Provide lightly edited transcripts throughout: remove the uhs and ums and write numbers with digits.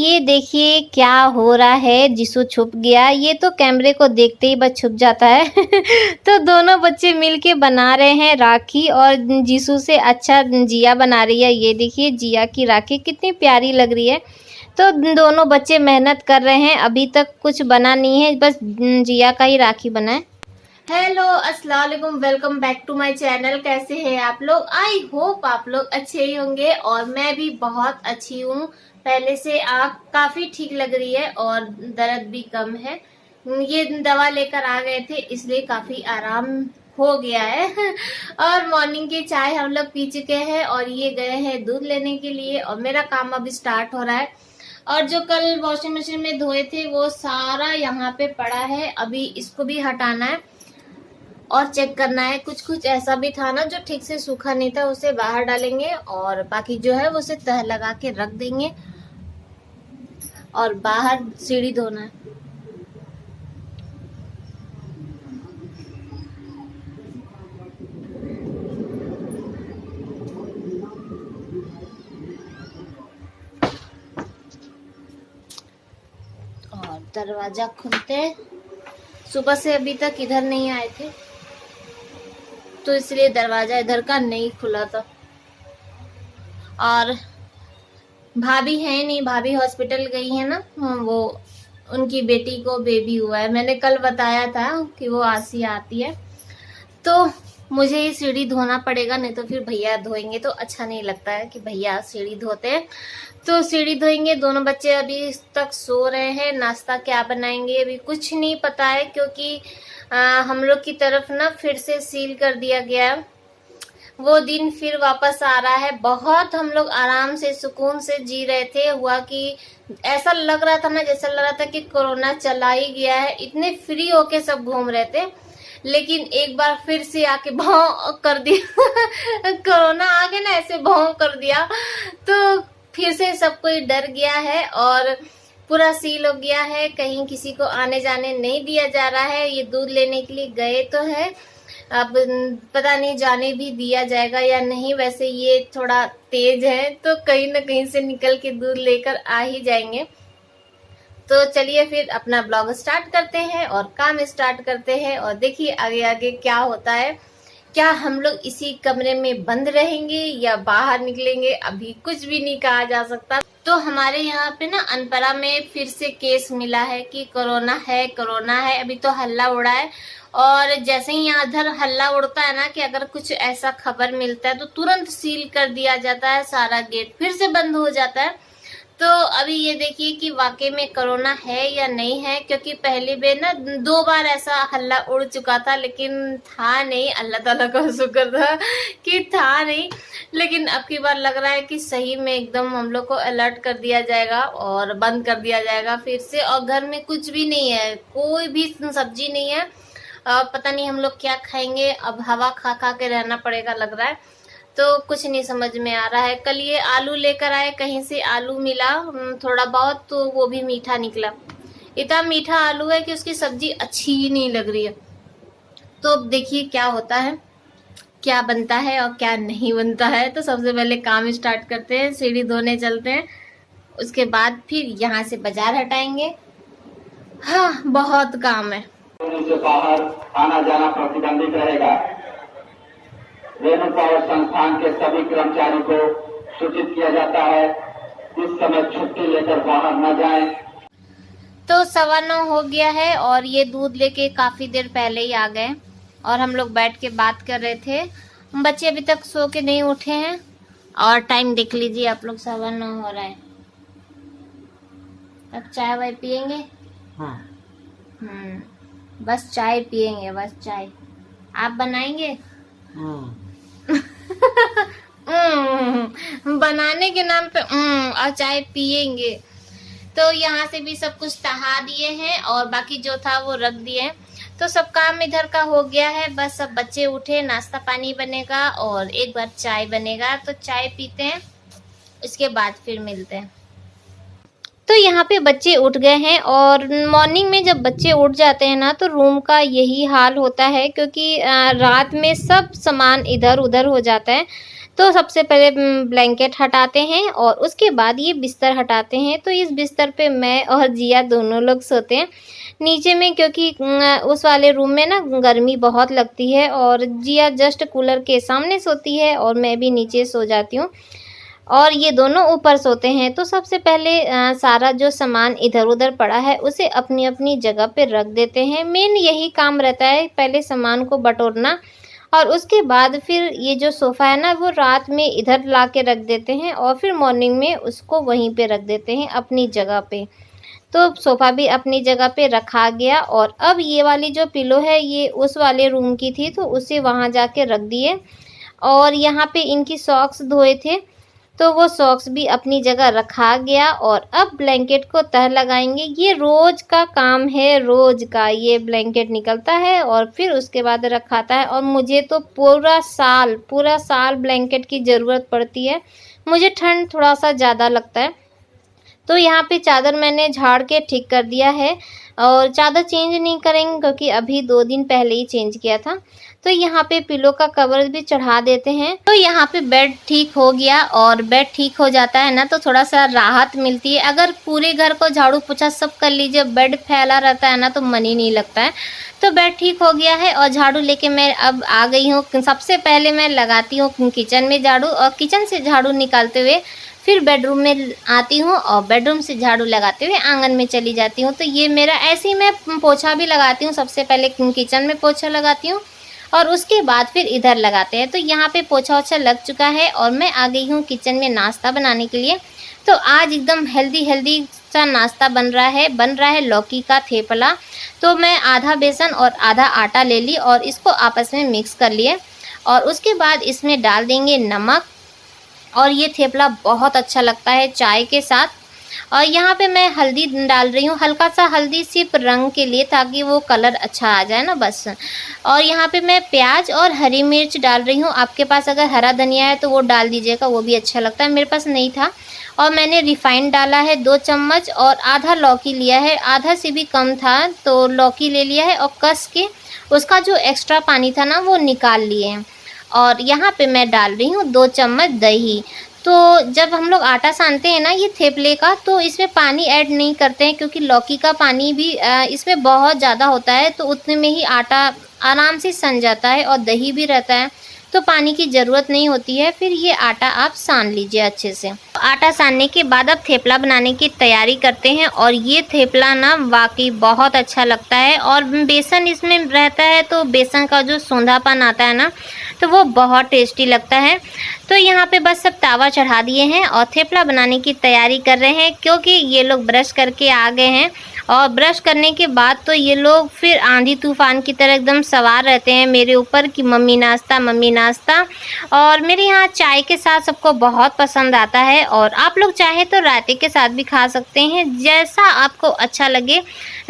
ये देखिए क्या हो रहा है। जीसू छुप गया। ये तो कैमरे को देखते ही बस छुप जाता है। तो दोनों बच्चे मिलके बना रहे हैं राखी और जीसू से अच्छा जिया बना रही है। ये देखिए जिया की राखी कितनी प्यारी लग रही है। तो दोनों बच्चे मेहनत कर रहे हैं। अभी तक कुछ बना नहीं है, बस जिया का ही राखी बना है। हेलो अस्सलाम वालेकुम, welcome back to my channel. कैसे हैं आप लोग? आई होप आप लोग अच्छे ही होंगे और मैं भी बहुत अच्छी हूँ। पहले से आँख काफी ठीक लग रही है और दर्द भी कम है। ये दवा लेकर आ गए थे इसलिए काफी आराम हो गया है। और मॉर्निंग की चाय हम लोग पी चुके हैं और ये गए हैं दूध लेने के लिए और मेरा काम अभी स्टार्ट हो रहा है। और जो कल वॉशिंग मशीन में धोए थे वो सारा यहाँ पे पड़ा है, अभी इसको भी हटाना है और चेक करना है। कुछ कुछ ऐसा भी था ना जो ठीक से सूखा नहीं था, उसे बाहर डालेंगे और बाकी जो है वो उसे तह लगा के रख देंगे और बाहर सीढ़ी धोना है। और दरवाजा खुलते, सुबह से अभी तक इधर नहीं आए थे तो इसलिए दरवाजा इधर का नहीं खुला था। और भाभी है नहीं, भाभी हॉस्पिटल गई है ना, वो उनकी बेटी को बेबी हुआ है। मैंने कल बताया था कि वो आसी आती है तो मुझे ये सीढ़ी धोना पड़ेगा, नहीं तो फिर भैया धोएंगे तो अच्छा नहीं लगता है कि भैया सीढ़ी धोते हैं। तो सीढ़ी धोएंगे। दोनों बच्चे अभी तक सो रहे हैं। नाश्ता क्या बनाएंगे अभी कुछ नहीं पता है क्योंकि हम लोग की तरफ ना फिर से सील कर दिया गया। वो दिन फिर वापस आ रहा है। बहुत हम लोग आराम से सुकून से जी रहे थे। हुआ कि ऐसा लग रहा था ना, जैसा लग रहा था कि कोरोना चला ही गया है। इतने फ्री होके सब घूम रहे थे, लेकिन एक बार फिर से आके भौं कर दिया। कोरोना आके ना ऐसे भौं कर दिया तो फिर से सब कोई डर गया है और पूरा सील हो गया है। कहीं किसी को आने जाने नहीं दिया जा रहा है। ये दूध लेने के लिए गए तो है, अब पता नहीं जाने भी दिया जाएगा या नहीं। वैसे ये थोड़ा तेज है तो कहीं ना कहीं से निकल के दूध लेकर आ ही जाएंगे। तो चलिए फिर अपना ब्लॉग स्टार्ट करते हैं और काम स्टार्ट करते हैं और देखिए आगे आगे क्या होता है। क्या हम लोग इसी कमरे में बंद रहेंगे या बाहर निकलेंगे, अभी कुछ भी नहीं कहा जा सकता। तो हमारे यहाँ पे ना अनपरा में फिर से केस मिला है कि कोरोना है, कोरोना है। अभी तो हल्ला उड़ा है और जैसे ही यहाँ इधर हल्ला उड़ता है ना कि अगर कुछ ऐसा खबर मिलता है तो तुरंत सील कर दिया जाता है, सारा गेट फिर से बंद हो जाता है। तो अभी ये देखिए कि वाकई में कोरोना है या नहीं है, क्योंकि पहले भी ना 2 बार ऐसा हल्ला उड़ चुका था लेकिन था नहीं। अल्लाह ताला का शुक्र था कि था नहीं, लेकिन अब की बार लग रहा है कि सही में एकदम हम लोग को अलर्ट कर दिया जाएगा और बंद कर दिया जाएगा फिर से। और घर में कुछ भी नहीं है, कोई भी सब्जी नहीं है। पता नहीं हम लोग क्या खाएंगे, अब हवा खा खा के रहना पड़ेगा लग रहा है। तो कुछ नहीं समझ में आ रहा है। कल ये आलू लेकर आए, कहीं से आलू मिला थोड़ा बहुत, तो वो भी मीठा निकला। इतना मीठा आलू है कि उसकी सब्जी अच्छी ही नहीं लग रही है। तो अब देखिए क्या होता है, क्या बनता है और क्या नहीं बनता है। तो सबसे पहले काम स्टार्ट करते हैं, सीढ़ी धोने चलते हैं, उसके बाद फिर यहाँ से बाजार हटाएंगे। हाँ बहुत काम है। से बाहर आना जाना प्रतिबंधित रहेगा। रेणु पावर संस्थान के सभी कर्मचारी को सूचित किया जाता है इस समय छुट्टी लेकर बाहर न जाएं। तो 9:15 हो गया है और ये दूध लेके काफी देर पहले ही आ गए और हम लोग बैठ के बात कर रहे थे। बच्चे अभी तक सो के नहीं उठे हैं और टाइम देख लीजिए आप लोग, 9:15 हो रहा है। अब चाय वाय पियेंगे। हाँ। बस चाय पियेंगे, बस चाय। आप बनाएंगे? बनाने के नाम पे और चाय पियेंगे। तो यहाँ से भी सब कुछ तहा दिए हैं और बाकी जो था वो रख दिए। तो सब काम इधर का हो गया है, बस सब बच्चे उठे, नाश्ता पानी बनेगा और एक बार चाय बनेगा। तो चाय पीते हैं, उसके बाद फिर मिलते हैं। तो यहाँ पे बच्चे उठ गए हैं और मॉर्निंग में जब बच्चे उठ जाते हैं ना तो रूम का यही हाल होता है, क्योंकि रात में सब सामान इधर उधर हो जाता है। तो सबसे पहले ब्लैंकेट हटाते हैं और उसके बाद ये बिस्तर हटाते हैं। तो इस बिस्तर पे मैं और जिया दोनों लोग सोते हैं नीचे में, क्योंकि उस वाले रूम में ना गर्मी बहुत लगती है और जिया जस्ट कूलर के सामने सोती है और मैं भी नीचे सो जाती हूँ और ये दोनों ऊपर सोते हैं। तो सबसे पहले सारा जो सामान इधर उधर पड़ा है उसे अपनी अपनी जगह पे रख देते हैं। मेन यही काम रहता है, पहले सामान को बटोरना और उसके बाद फिर ये जो सोफ़ा है ना वो रात में इधर ला के रख देते हैं और फिर मॉर्निंग में उसको वहीं पे रख देते हैं अपनी जगह पे। तो सोफ़ा भी अपनी जगह पे रखा गया और अब ये वाली जो पिलो है ये उस वाले रूम की थी तो उसे वहाँ जाके रख दिए। और यहाँ पे इनकी सॉक्स धोए थे तो वो सॉक्स भी अपनी जगह रखा गया और अब ब्लैंकेट को तह लगाएंगे। ये रोज़ का काम है, रोज़ का ये ब्लैंकेट निकलता है और फिर उसके बाद रखाता है। और मुझे तो पूरा साल ब्लैंकेट की ज़रूरत पड़ती है। मुझे ठंड थोड़ा सा ज़्यादा लगता है। तो यहाँ पे चादर मैंने झाड़ के ठीक कर दिया है और चादर चेंज नहीं करेंगे क्योंकि अभी 2 दिन पहले ही चेंज किया था। तो यहाँ पे पिलो का कवर भी चढ़ा देते हैं। तो यहाँ पे बेड ठीक हो गया और बेड ठीक हो जाता है ना तो थोड़ा सा राहत मिलती है। अगर पूरे घर को झाड़ू पोछा सब कर लीजिए, बेड फैला रहता है ना तो मन ही नहीं लगता है। तो बेड ठीक हो गया है और झाड़ू लेके मैं अब आ गई हूँ। सबसे पहले मैं लगाती हूँ किचन में झाड़ू और किचन से झाड़ू निकालते हुए फिर बेडरूम में आती हूँ और बेडरूम से झाड़ू लगाते हुए आंगन में चली जाती हूँ। तो ये मेरा ऐसे ही मैं पोछा भी लगाती हूँ। सबसे पहले किचन में पोछा लगाती हूँ और उसके बाद फिर इधर लगाते हैं। तो यहाँ पे पोछा ओछा लग चुका है और मैं आ गई हूँ किचन में नाश्ता बनाने के लिए। तो आज एकदम हेल्दी सा नाश्ता बन रहा है लौकी का थेपला। तो मैं आधा बेसन और आधा आटा ले ली और इसको आपस में मिक्स कर लिए और उसके बाद इसमें डाल देंगे नमक और ये थेपला बहुत अच्छा लगता है चाय के साथ। और यहाँ पे मैं हल्दी डाल रही हूँ, हल्का सा हल्दी सिर्फ रंग के लिए ताकि वो कलर अच्छा आ जाए ना बस। और यहाँ पे मैं प्याज और हरी मिर्च डाल रही हूँ। आपके पास अगर हरा धनिया है तो वो डाल दीजिएगा, वो भी अच्छा लगता है। मेरे पास नहीं था। और मैंने रिफाइंड डाला है 2 चम्मच और आधा लौकी लिया है, आधा से भी कम था तो लौकी ले लिया है और कस के उसका जो एक्स्ट्रा पानी था ना वो निकाल लिए हैं। और यहाँ पे मैं डाल रही हूँ 2 चम्मच दही। तो जब हम लोग आटा सानते हैं ना ये थेपले का तो इसमें पानी ऐड नहीं करते हैं क्योंकि लौकी का पानी भी इसमें बहुत ज़्यादा होता है तो उतने में ही आटा आराम से सन जाता है और दही भी रहता है तो पानी की ज़रूरत नहीं होती है। फिर ये आटा आप सान लीजिए अच्छे से। आटा सानने के बाद अब थेपला बनाने की तैयारी करते हैं और ये थेपला ना वाकई बहुत अच्छा लगता है और बेसन इसमें रहता है तो बेसन का जो सोंधापन आता है ना तो वो बहुत टेस्टी लगता है। तो यहाँ पे बस सब तावा चढ़ा दिए हैं और थेपला बनाने की तैयारी कर रहे हैं क्योंकि ये लोग ब्रश करके आ गए हैं और ब्रश करने के बाद तो ये लोग फिर आंधी तूफान की तरह एकदम सवार रहते हैं मेरे ऊपर कि मम्मी नाश्ता मम्मी नाश्ता। और मेरे यहाँ चाय के साथ सबको बहुत पसंद आता है और आप लोग चाहे तो रायते के साथ भी खा सकते हैं, जैसा आपको अच्छा लगे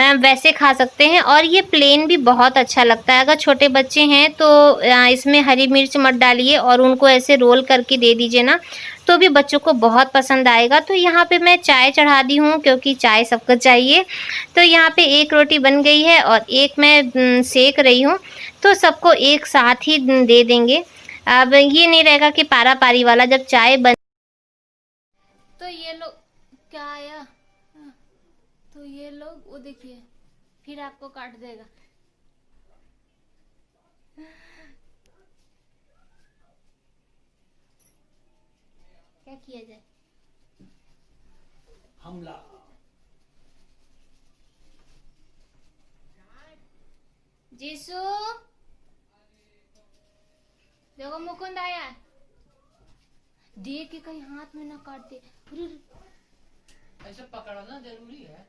वैसे खा सकते हैं। और ये प्लेन भी बहुत अच्छा लगता है। अगर छोटे बच्चे हैं तो इसमें हरी मिर्च मत डालिए और उनको ऐसे रोल करके दे दीजिए ना तो भी बच्चों को बहुत पसंद आएगा। तो यहाँ पे मैं चाय चढ़ा दी हूँ क्योंकि चाय सबको चाहिए। तो यहाँ पे एक रोटी बन गई है और एक मैं सेक रही हूँ तो सबको एक साथ ही दे देंगे। अब ये नहीं रहेगा कि पारा पारी वाला जब चाय बन तो ये लोग क्या आया तो ये लोग वो देखिए फिर आपको काट देगा। क्या किया जाए? हमला। जीसू देखो मुकुंद आया, देख के कहीं हाथ में ना काट दे। ऐसे पकड़ना जरूरी है।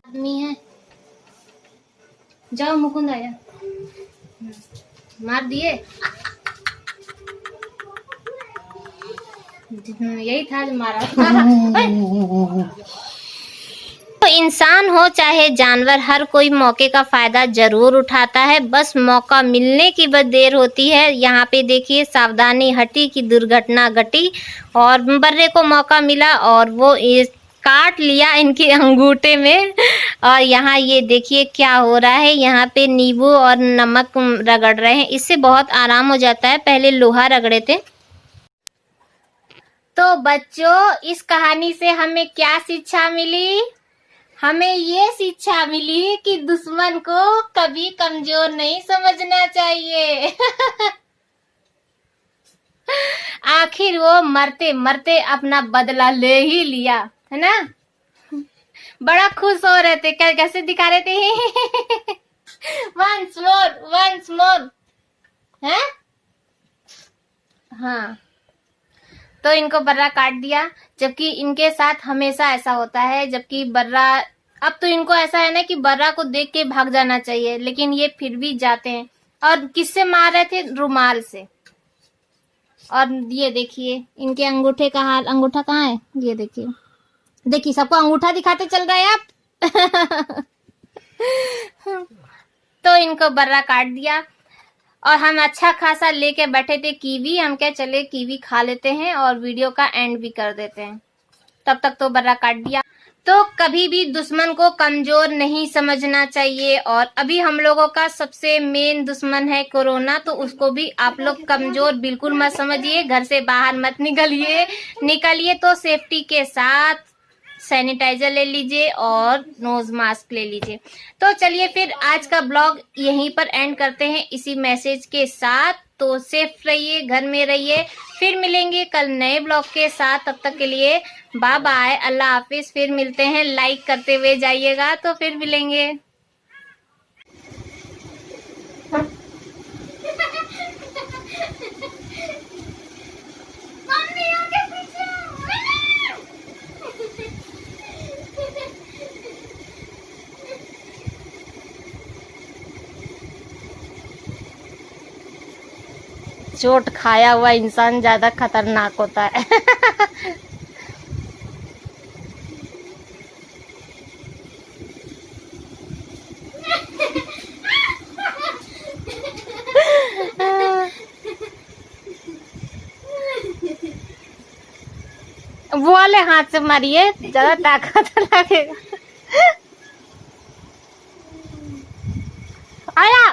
आदमी है, जाओ मुकुंद आया, मार दिए। यही था जो मारा। तो इंसान हो चाहे जानवर हर कोई मौके का फायदा जरूर उठाता है, बस मौका मिलने की बस देर होती है। यहाँ पे देखिए सावधानी हटी कि दुर्घटना घटी और बर्रे को मौका मिला और वो इस काट लिया इनके अंगूठे में। और यहाँ ये देखिए क्या हो रहा है, यहाँ पे नींबू और नमक रगड़ रहे हैं, इससे बहुत आराम हो जाता है। पहले लोहा रगड़े थे तो बच्चों, इस कहानी से हमें क्या शिक्षा मिली? हमें ये शिक्षा मिली कि दुश्मन को कभी कमजोर नहीं समझना चाहिए। आखिर वो मरते मरते अपना बदला ले ही लिया, है ना? बड़ा खुश हो रहे थे, कैसे दिखा रहे थे? once more, है? हाँ, तो इनको बर्रा काट दिया, जबकि इनके साथ हमेशा ऐसा होता है। जबकि बर्रा, अब तो इनको ऐसा है ना कि बर्रा को देख के भाग जाना चाहिए, लेकिन ये फिर भी जाते हैं। और किससे मार रहे थे? रुमाल से। और ये देखिए इनके अंगूठे का हाल, अंगूठा कहाँ है? ये देखिए, देखिए सबको अंगूठा दिखाते चल रहे हैं आप। तो इनको बर्रा काट दिया और हम अच्छा खासा लेके बैठे थे कीवी। हम क्या, चले कीवी खा लेते हैं और वीडियो का एंड भी कर देते हैं। तब तक तो बर्रा काट दिया। तो कभी भी दुश्मन को कमजोर नहीं समझना चाहिए। और अभी हम लोगों का सबसे मेन दुश्मन है कोरोना, तो उसको भी आप लोग कमजोर बिल्कुल मत समझिए। घर से बाहर मत निकलिए तो सेफ्टी के साथ सैनिटाइजर ले लीजिए और नोज मास्क ले लीजिए। तो चलिए फिर आज का ब्लॉग यहीं पर एंड करते हैं इसी मैसेज के साथ। तो सेफ रहिए, घर में रहिए। फिर मिलेंगे कल नए ब्लॉग के साथ। तब तक के लिए बाय बाय, अल्लाह हाफिज। फिर मिलते हैं, लाइक करते हुए जाइएगा। तो फिर मिलेंगे। चोट खाया हुआ इंसान ज्यादा खतरनाक होता है। वो वाले हाथ से मारिए, ज्यादा ताकत लगेगा। आया।